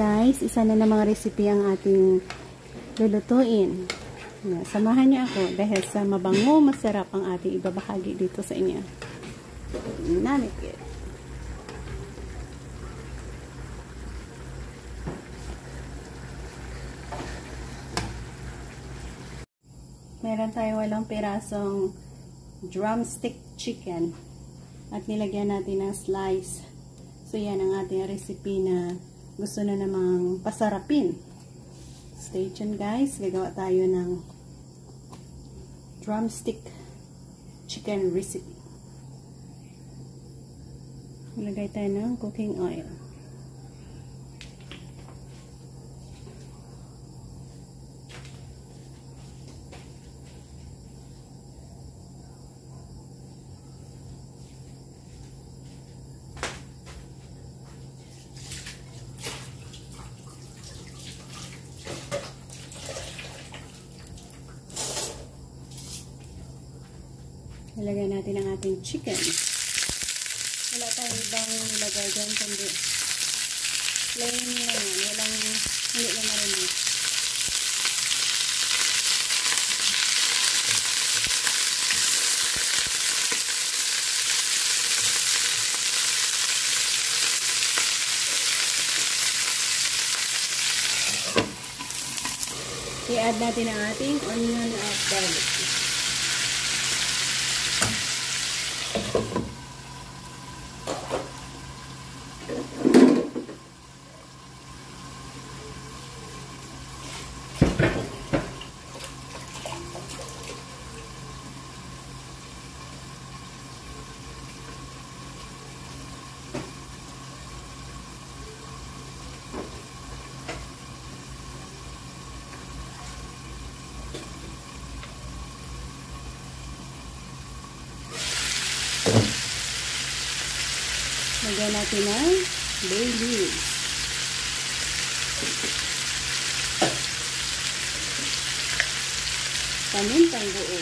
guys, isa na namang recipe ang ating lulutuin. Samahan niyo ako dahil sa mabango, masarap ang ating ibabahagi dito sa inyo. Namit. Meron tayo 8 pirasong drumstick chicken at nilagyan natin ng slice. So yan ang ating recipe na gusto na namang pasarapin. Stay tuned guys, gagawa tayo ng drumstick chicken recipe. Ilagay tayo ng cooking oil. Ilagay natin ang ating chicken. Wala tayong ibang nilagay dyan, kundi plain lang yan. Hindi na marinig. I-add natin ang ating onion at garlic. Lagyan natin ng bay leaves. Pamintang buo.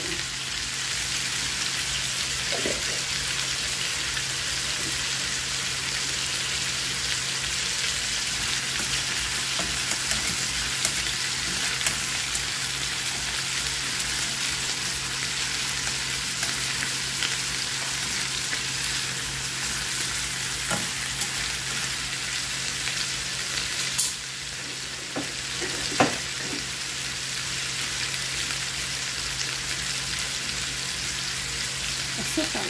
Asukal.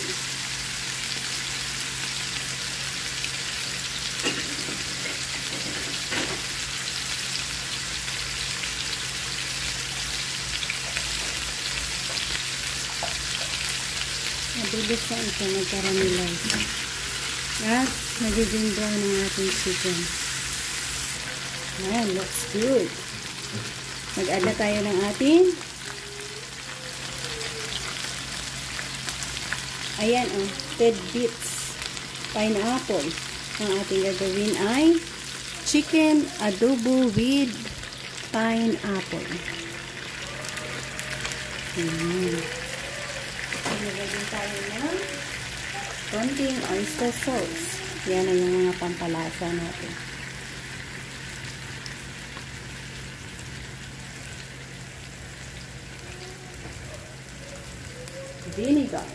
Mabilis na ito nagkaramelize. At nagiging brown ang ating chicken. Ayan, looks good. Mag-add na tayo ng ating ayan tidbits pineapple. Ang ating gagawin ay chicken adobo with pineapple. Nilagyan tayo ng konting oyster sauce. Yan ang yung mga pampalasa natin. Vinegar.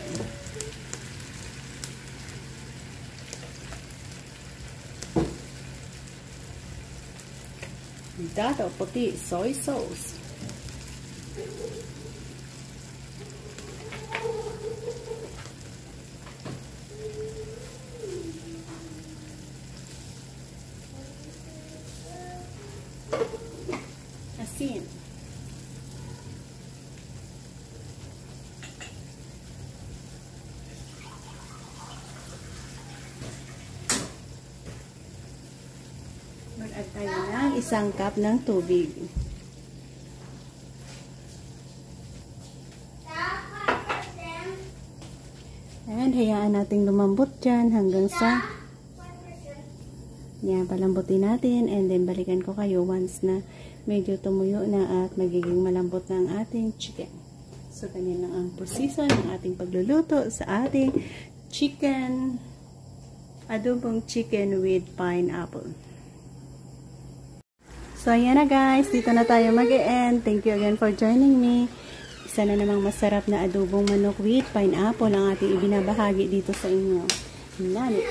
Dato puti soy sauce. Asin. Mag-add tayo ng 1 cup ng tubig. Ayan, hayaan natin lumambot dyan hanggang sa yan, palambutin natin and then balikan ko kayo once na medyo tumuyo na at magiging malambot na ang ating chicken. So, ganyan lang ang proseso ng ating pagluluto sa ating chicken, adobong chicken with pineapple. So, ayan na guys. Dito na tayo mag-e-end. Thank you again for joining me. Isa na namang masarap na adobong manok with pineapple ang ating ibinabahagi dito sa inyo. Nanit.